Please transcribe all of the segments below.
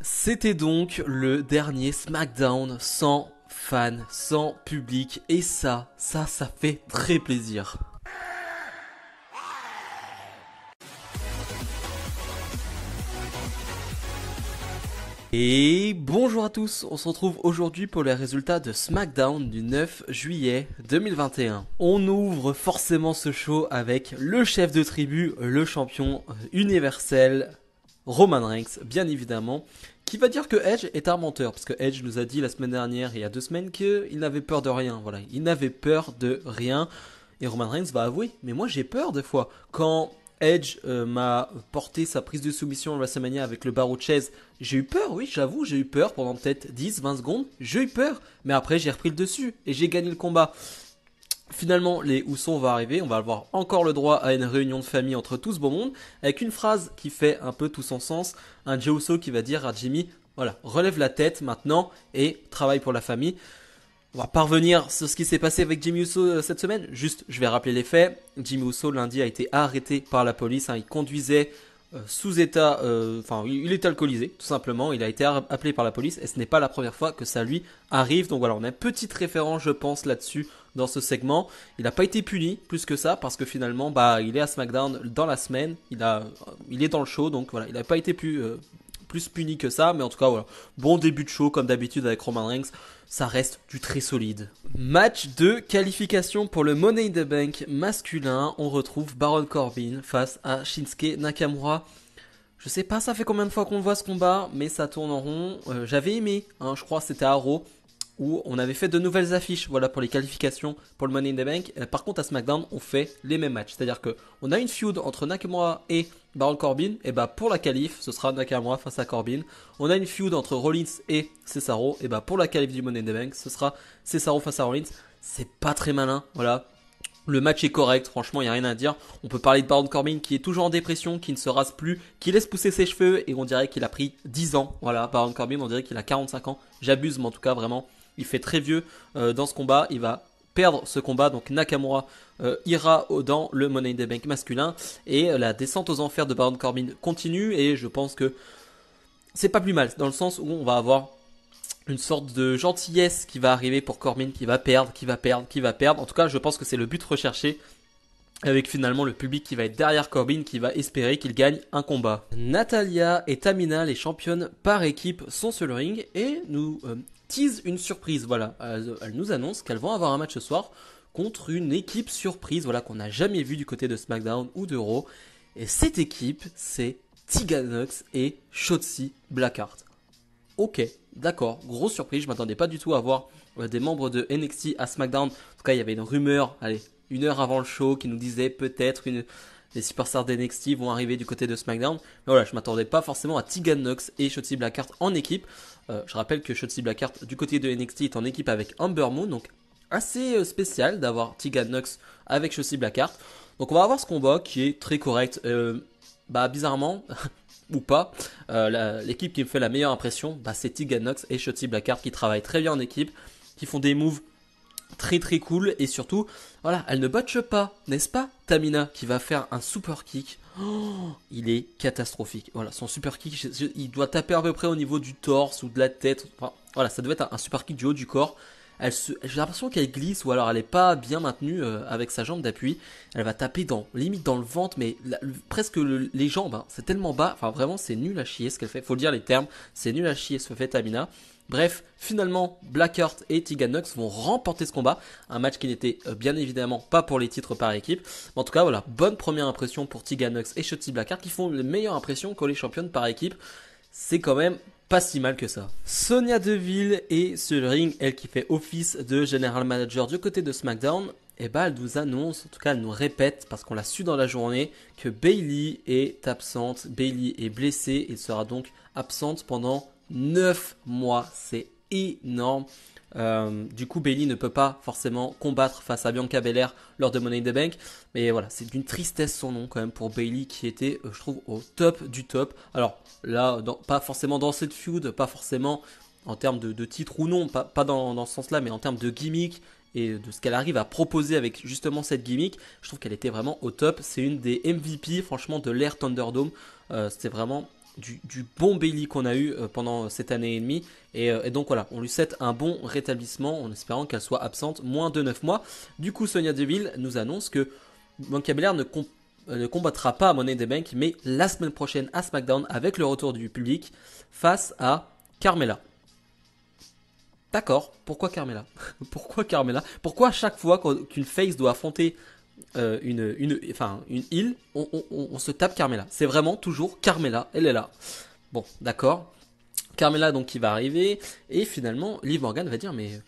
C'était donc le dernier SmackDown sans fans, sans public, et ça fait très plaisir. Et bonjour à tous, on se retrouve aujourd'hui pour les résultats de SmackDown du 9 juillet 2021. On ouvre forcément ce show avec le chef de tribu, le champion universel, Roman Reigns, bien évidemment, qui va dire que Edge est un menteur, parce que Edge nous a dit la semaine dernière et il y a 2 semaines qu'il n'avait peur de rien, voilà, il n'avait peur de rien, et Roman Reigns va avouer, mais moi j'ai peur des fois, quand Edge m'a porté sa prise de soumission à WrestleMania avec le barreau de chaise, j'ai eu peur, oui, j'avoue, j'ai eu peur pendant peut-être 10-20 secondes, j'ai eu peur, mais après j'ai repris le dessus, et j'ai gagné le combat. Finalement, les Usos vont arriver, on va avoir encore le droit à une réunion de famille entre tout ce beau monde, avec une phrase qui fait un peu tout son sens, un Jey Uso qui va dire à Jimmy, voilà, relève la tête maintenant et travaille pour la famille. On va pas revenir sur ce qui s'est passé avec Jimmy Uso cette semaine, juste je vais rappeler les faits. Jimmy Uso lundi a été arrêté par la police, il conduisait sous état, il est alcoolisé tout simplement, il a été appelé par la police et ce n'est pas la première fois que ça lui arrive, donc voilà, on a une petite référence je pense là-dessus dans ce segment. Il n'a pas été puni plus que ça parce que finalement il est à SmackDown dans la semaine, il est dans le show, donc voilà, il n'a pas été plus puni que ça, mais en tout cas voilà, bon début de show comme d'habitude avec Roman Reigns, ça reste du très solide. Match de qualification pour le Money in the Bank masculin, on retrouve Baron Corbin face à Shinsuke Nakamura. Je sais pas ça fait combien de fois qu'on voit ce combat, mais ça tourne en rond. J'avais aimé, je crois que c'était à Raw, où on avait fait de nouvelles affiches, voilà, pour les qualifications pour le Money in the Bank. Par contre à SmackDown on fait les mêmes matchs, c'est à dire que on a une feud entre Nakamura et Baron Corbin, et pour la qualif ce sera Nakamura face à Corbin. On a une feud entre Rollins et Cesaro, et pour la qualif du Money in the Bank ce sera Cesaro face à Rollins. C'est pas très malin, voilà. Le match est correct, franchement, il n'y a rien à dire. On peut parler de Baron Corbin qui est toujours en dépression, qui ne se rase plus, qui laisse pousser ses cheveux et on dirait qu'il a pris 10 ans. Voilà, Baron Corbin, on dirait qu'il a 45 ans. J'abuse, mais en tout cas, vraiment, il fait très vieux dans ce combat. Il va perdre ce combat, donc Nakamura ira dans le Money in the Bank masculin. Et la descente aux enfers de Baron Corbin continue et je pense que c'est pas plus mal, dans le sens où on va avoir une sorte de gentillesse qui va arriver pour Corbin, qui va perdre. En tout cas, je pense que c'est le but recherché, avec finalement le public qui va être derrière Corbin, qui va espérer qu'il gagne un combat. Natalya et Tamina, les championnes par équipe, sont sur le ring et nous tease une surprise. Voilà, elles nous annoncent qu'elles vont avoir un match ce soir contre une équipe surprise, voilà, qu'on n'a jamais vue du côté de SmackDown ou de Raw. Et cette équipe, c'est Tegan Nox et Shotzi Blackheart. Ok, d'accord, grosse surprise, je m'attendais pas du tout à voir des membres de NXT à SmackDown. En tout cas, il y avait une rumeur, allez, 1 heure avant le show, qui nous disait peut-être les superstars d'NXT vont arriver du côté de SmackDown. Mais voilà, je m'attendais pas forcément à Tegan Nox et Shotzi Blackheart en équipe. Je rappelle que Shotzi Blackheart du côté de NXT est en équipe avec Ember Moon, donc assez spécial d'avoir Tegan Nox avec Shotzi Blackheart. Donc on va avoir ce combat qui est très correct. Bizarrement, ou pas, l'équipe qui me fait la meilleure impression, c'est Tegan Nox et Shotzi Blackheart qui travaillent très bien en équipe, qui font des moves très très cool et surtout, voilà, elles ne botchent pas, n'est-ce pas Tamina qui va faire un super kick. Il est catastrophique. Voilà, son super kick, il doit taper à peu près au niveau du torse ou de la tête. Enfin, voilà, ça doit être un super kick du haut du corps. J'ai l'impression qu'elle glisse ou alors elle n'est pas bien maintenue avec sa jambe d'appui. Elle va taper limite dans le ventre, mais presque les jambes. C'est tellement bas. Enfin, vraiment, c'est nul à chier ce qu'elle fait. Faut le dire les termes. C'est nul à chier ce que fait Tamina. Bref, finalement, Blackheart et Tegan Nox vont remporter ce combat. Un match qui n'était bien évidemment pas pour les titres par équipe. Mais en tout cas, voilà, bonne première impression pour Tegan Nox et Shotzi Blackheart qui font les meilleures impressions que les championnes par équipe. C'est quand même pas si mal que ça. Sonya Deville est sur le ring, elle qui fait office de General Manager du côté de SmackDown. Elle nous annonce, en tout cas elle nous répète, parce qu'on l'a su dans la journée, que Bayley est absente, Bayley est blessée et sera donc absente pendant 9 mois. C'est énorme. Du coup, Bayley ne peut pas forcément combattre face à Bianca Belair lors de Money in the Bank. Mais voilà, c'est d'une tristesse son nom quand même pour Bayley qui était, je trouve, au top du top. Alors là, pas forcément dans cette feud, pas forcément en termes de titre ou non, pas dans ce sens-là, mais en termes de gimmick et de ce qu'elle arrive à proposer avec justement cette gimmick, je trouve qu'elle était vraiment au top. C'est une des MVP, franchement, de l'ère Thunderdome. C'était vraiment du bon Bailey qu'on a eu pendant cette année et demie. Et donc voilà, on lui souhaite un bon rétablissement en espérant qu'elle soit absente moins de 9 mois. Du coup, Sonya Deville nous annonce que Bianca Belair ne combattra pas à Money in the Bank, mais la semaine prochaine à SmackDown avec le retour du public face à Carmella. D'accord, pourquoi Carmella? Pourquoi Carmella? Pourquoi à chaque fois qu'une face doit affronter une heel, on se tape Carmella? C'est vraiment toujours Carmella, elle est là. Bon, d'accord. Carmella donc qui va arriver, et finalement Liv Morgan va dire mais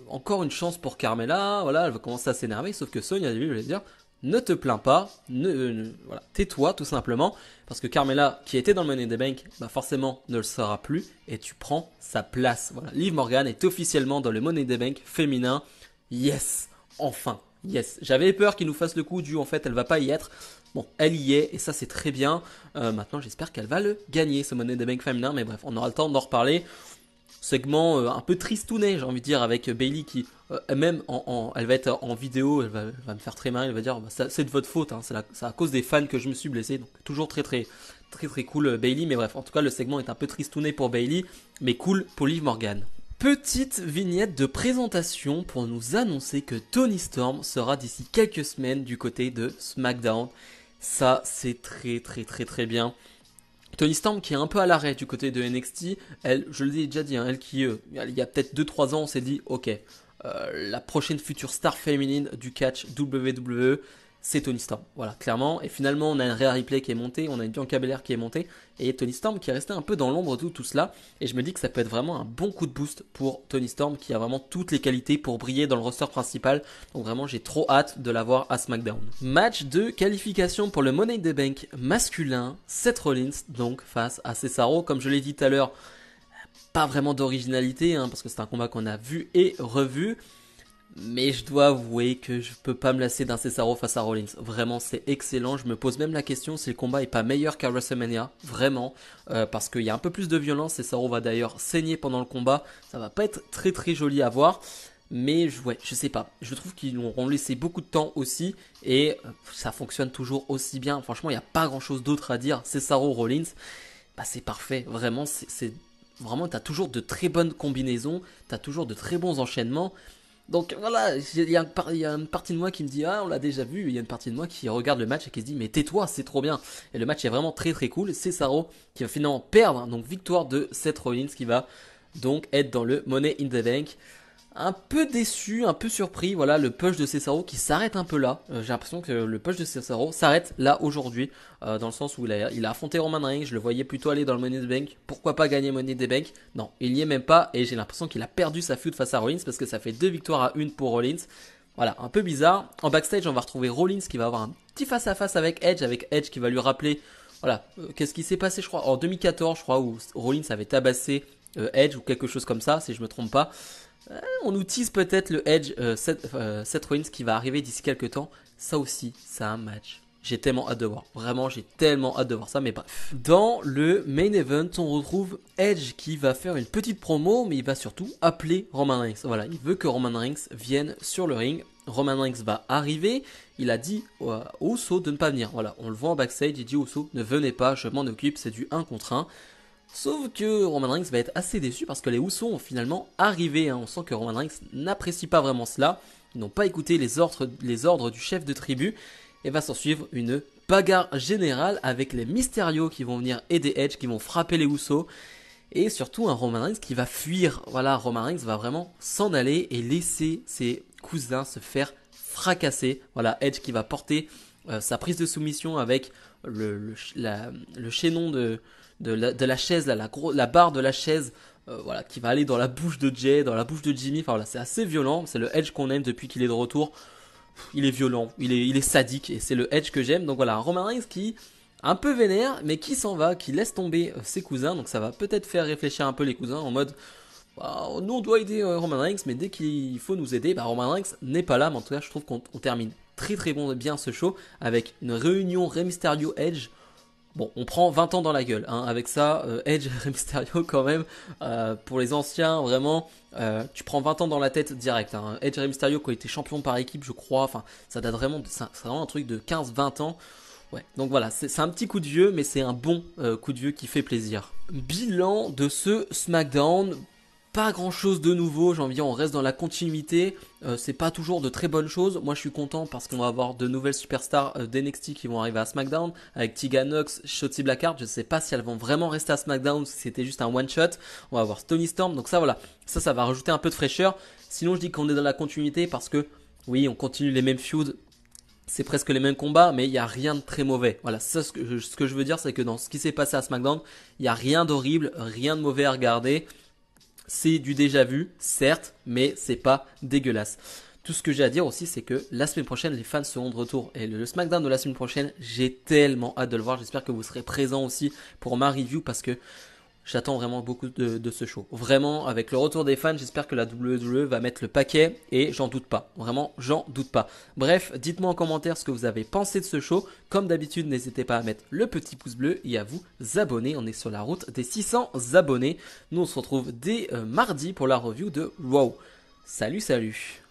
encore une chance pour Carmella, voilà, elle va commencer à s'énerver, sauf que Sonya Deville va dire ne te plains pas, voilà, tais-toi tout simplement, parce que Carmella qui était dans le Money in the Bank, bah forcément ne le sera plus, et tu prends sa place. Voilà, Liv Morgan est officiellement dans le Money in the Bank féminin. Yes, enfin, yes. J'avais peur qu'il nous fasse le coup du en fait elle va pas y être. Bon, elle y est, et ça c'est très bien. Maintenant j'espère qu'elle va le gagner, ce Money in the Bank féminin, mais bref, on aura le temps d'en reparler. Segment un peu tristounet, j'ai envie de dire, avec Bailey qui, même elle va être en vidéo, elle va me faire très mal, elle va dire, bah, c'est de votre faute, hein, c'est à cause des fans que je me suis blessé, donc toujours très cool Bailey, mais bref, en tout cas le segment est un peu tristounet pour Bailey, mais cool pour Liv Morgan. Petite vignette de présentation pour nous annoncer que Toni Storm sera d'ici quelques semaines du côté de SmackDown. Ça, c'est très bien. Toni Storm qui est un peu à l'arrêt du côté de NXT, elle, je l'ai déjà dit, hein, elle qui, il y a peut-être 2-3 ans, on s'est dit, ok, la prochaine future star féminine du catch WWE, c'est Toni Storm. Voilà, clairement. Et finalement, on a un Rhea Ripley qui est monté, on a une Bianca Belair qui est montée, et Toni Storm qui est resté un peu dans l'ombre de tout cela. Et je me dis que ça peut être vraiment un bon coup de boost pour Toni Storm qui a vraiment toutes les qualités pour briller dans le roster principal. Donc vraiment, j'ai trop hâte de la voir à SmackDown. Match de qualification pour le Money in the Bank masculin, Seth Rollins donc face à Cesaro. Comme je l'ai dit tout à l'heure, pas vraiment d'originalité, hein, parce que c'est un combat qu'on a vu et revu. Mais je dois avouer que je peux pas me lasser d'un Cesaro face à Rollins. Vraiment, c'est excellent. Je me pose même la question si le combat est pas meilleur qu'à WrestleMania. Vraiment. Parce qu'il y a un peu plus de violence. Cesaro va d'ailleurs saigner pendant le combat. Ça va pas être très joli à voir. Mais ouais, je sais pas. Je trouve qu'ils auront laissé beaucoup de temps aussi. Et ça fonctionne toujours aussi bien. Franchement, il n'y a pas grand chose d'autre à dire. Cesaro, Rollins, bah c'est parfait. Vraiment, vraiment, t'as toujours de très bonnes combinaisons. T'as toujours de très bons enchaînements. Donc voilà, il y a une partie de moi qui me dit ah on l'a déjà vu, il y a une partie de moi qui regarde le match et qui se dit mais tais-toi, c'est trop bien. Et le match est vraiment très cool. C'est Cesaro qui va finalement perdre, donc victoire de Seth Rollins qui va donc être dans le Money in the Bank. Un peu déçu, un peu surpris, voilà le push de Cesaro qui s'arrête un peu là. J'ai l'impression que le push de Cesaro s'arrête là aujourd'hui, dans le sens où il a affronté Roman Reigns, je le voyais plutôt aller dans le Money in the Bank. Pourquoi pas gagner Money in the Bank? Non, il n'y est même pas et j'ai l'impression qu'il a perdu sa feud face à Rollins parce que ça fait 2 victoires à 1 pour Rollins. Voilà, un peu bizarre. En backstage, on va retrouver Rollins qui va avoir un petit face-à-face avec Edge qui va lui rappeler, voilà, qu'est-ce qui s'est passé je crois en 2014 je crois où Rollins avait tabassé Edge ou quelque chose comme ça si je me trompe pas. On nous tease peut-être le Edge Seth Rollins qui va arriver d'ici quelques temps. Ça aussi, c'est un match. J'ai tellement hâte de voir. Vraiment, j'ai tellement hâte de voir ça, mais bref. Dans le main event, on retrouve Edge qui va faire une petite promo, mais il va surtout appeler Roman Reigns. Voilà, il veut que Roman Reigns vienne sur le ring. Roman Reigns va arriver. Il a dit aux Usos de ne pas venir. Voilà, on le voit en backstage. Il dit aux Usos, ne venez pas, je m'en occupe, c'est du 1 contre 1. Sauf que Roman Reigns va être assez déçu parce que les Usos ont finalement arrivé. On sent que Roman Reigns n'apprécie pas vraiment cela. Ils n'ont pas écouté les ordres du chef de tribu. Et va s'en suivre une bagarre générale avec les Mysterio qui vont venir aider Edge, qui vont frapper les Usos. Et surtout un Roman Reigns qui va fuir. Voilà, Roman Reigns va vraiment s'en aller et laisser ses cousins se faire fracasser. Voilà, Edge qui va porter sa prise de soumission avec le chaînon de la chaise, là, la barre de la chaise, voilà, qui va aller dans la bouche de Jay, dans la bouche de Jimmy. Enfin voilà, c'est assez violent. C'est le Edge qu'on aime depuis qu'il est de retour. Il est violent, il est sadique et c'est le Edge que j'aime. Donc voilà, Roman Reigns qui un peu vénère, mais qui s'en va, qui laisse tomber ses cousins. Donc ça va peut-être faire réfléchir un peu les cousins en mode bah, nous on doit aider Roman Reigns, mais dès qu'il faut nous aider, bah, Roman Reigns n'est pas là. Mais en tout cas, je trouve qu'on termine très bien ce show avec une réunion Rey Mysterio Edge. Bon, on prend 20 ans dans la gueule, hein. Avec ça, Edge et Rey Mysterio quand même, pour les anciens, vraiment, tu prends 20 ans dans la tête direct, hein. Edge et Rey Mysterio qui ont été champions par équipe, je crois, enfin, ça date vraiment, c'est vraiment un truc de 15-20 ans. Ouais, donc voilà, c'est un petit coup de vieux, mais c'est un bon coup de vieux qui fait plaisir. Bilan de ce SmackDown. Pas grand chose de nouveau, j'ai envie de dire, on reste dans la continuité, c'est pas toujours de très bonnes choses. Moi je suis content parce qu'on va avoir de nouvelles superstars d'NXT qui vont arriver à SmackDown, avec Tegan Nox, Shotzi Blackheart. Je sais pas si elles vont vraiment rester à SmackDown, si c'était juste un one shot. On va avoir Toni Storm, donc ça voilà, ça va rajouter un peu de fraîcheur. Sinon je dis qu'on est dans la continuité parce que oui, on continue les mêmes feuds, c'est presque les mêmes combats, mais il n'y a rien de très mauvais. Voilà, ça, ce que je veux dire, c'est que dans ce qui s'est passé à SmackDown, il n'y a rien d'horrible, rien de mauvais à regarder. C'est du déjà vu, certes, mais c'est pas dégueulasse. Tout ce que j'ai à dire aussi, c'est que la semaine prochaine, les fans seront de retour. Et le SmackDown de la semaine prochaine, j'ai tellement hâte de le voir. J'espère que vous serez présents aussi pour ma review parce que j'attends vraiment beaucoup de ce show. Vraiment, avec le retour des fans, j'espère que la WWE va mettre le paquet et j'en doute pas. Vraiment, j'en doute pas. Bref, dites-moi en commentaire ce que vous avez pensé de ce show. Comme d'habitude, n'hésitez pas à mettre le petit pouce bleu et à vous abonner. On est sur la route des 600 abonnés. Nous, on se retrouve dès mardi pour la review de Raw. Salut, salut!